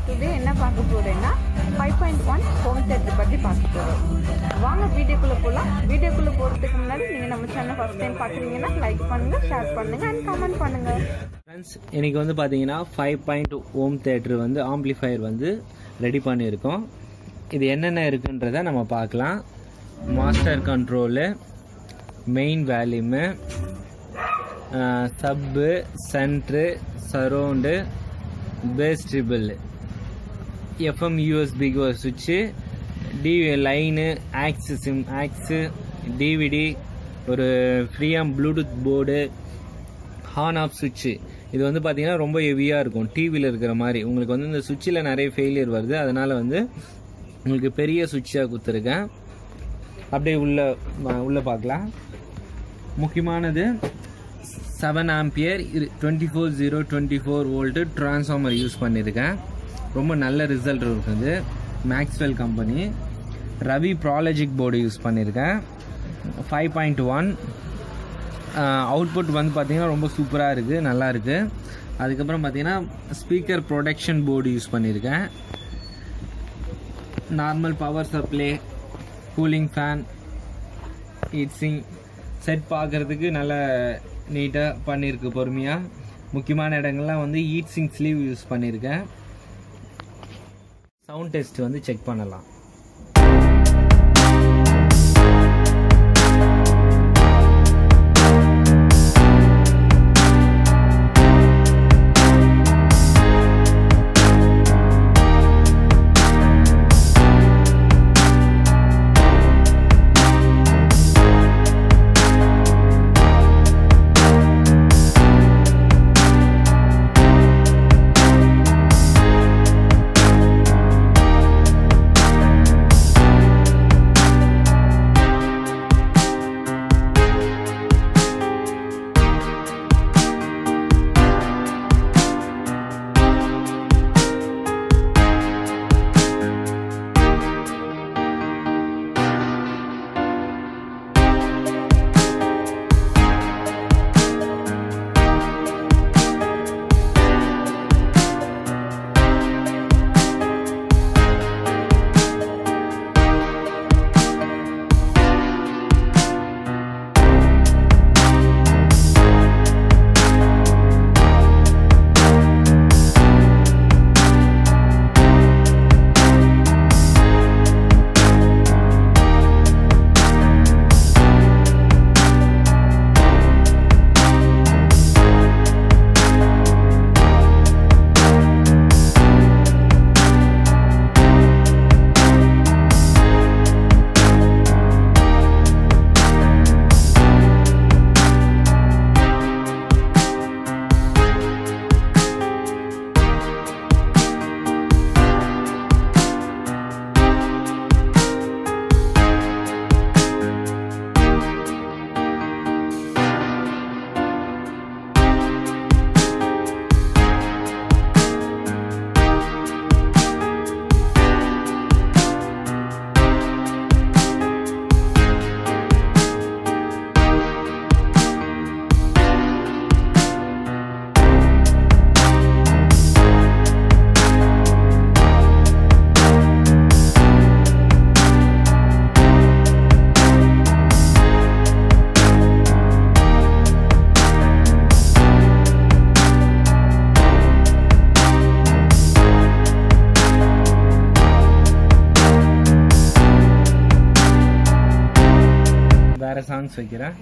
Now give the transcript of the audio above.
Today என்ன பார்க்க போறேன்னா 5.1 ஹோம் தியேட்டர் பத்தி பார்க்க போறோம். வாங்க வீடியோக்குள்ள போலாம். வீடியோக்குள்ள போறதுக்கு முன்னாடி நீங்க நம்ம சேனல் ஃபர்ஸ்ட் டைம் பார்க்கறீங்கன்னா லைக் பண்ணுங்க, ஷேர் பண்ணுங்க and கமெண்ட் பண்ணுங்க. ஃப்ரெண்ட்ஸ், இன்னைக்கு வந்து பாத்தீங்கன்னா 5.2 ஹோம் தியேட்டர் வந்து ஆம்பிளிஃபையர் வந்து ரெடி பண்ணியிருக்கோம். இது என்னென்ன இருக்குன்றத நம்ம பார்க்கலாம். Master control, main volume, sub, centre, surround, bass treble, FM யூஎஸ்பிக்கு ஒரு சுவிட்சு, லைனு, ஆக்ஸு, டிவிடி, ஒரு preamp Bluetooth board, on off சுவிட்சு. இது வந்து பார்த்தீங்கன்னா ரொம்ப ஹெவியாக இருக்கும், டிவியில் இருக்கிற மாதிரி. உங்களுக்கு வந்து இந்த சுவிட்சில் நிறைய ஃபெயிலியர் வருது, அதனால் வந்து உங்களுக்கு பெரிய சுவிட்சாக கொடுத்துருக்கேன். அப்படியே உள்ளே பார்க்கலாம். முக்கியமானது 7 ஆம்பியர் 24/0 வோல்ட்டு டிரான்ஸ்ஃபார்மர் யூஸ் பண்ணியிருக்கேன். ரொம்ப நல்ல ரிசல்ட் இருக்குது. Maxwell company Ravi Pro Logic board use பண்ணியிருக்கேன். 5.1 அவுட்புட் வந்து பார்த்திங்கன்னா ரொம்ப சூப்பராக இருக்குது, நல்லா இருக்குது. அதுக்கப்புறம் பார்த்திங்கன்னா ஸ்பீக்கர் ப்ரொடெக்ஷன் போர்டு யூஸ் பண்ணியிருக்கேன். Normal power supply, cooling fan, heat sink set பார்க்குறதுக்கு நல்ல நீட்டாக பண்ணியிருக்கு, பொறுமையாக. முக்கியமான இடங்கள்லாம் வந்து ஹீட்ஸிங் ஸ்லீவ் யூஸ் பண்ணியிருக்கேன். சவுண்ட் டெஸ்ட் வந்து செக் பண்ணலாம். வேறு சாங்ஸ் வைக்கிறேன்.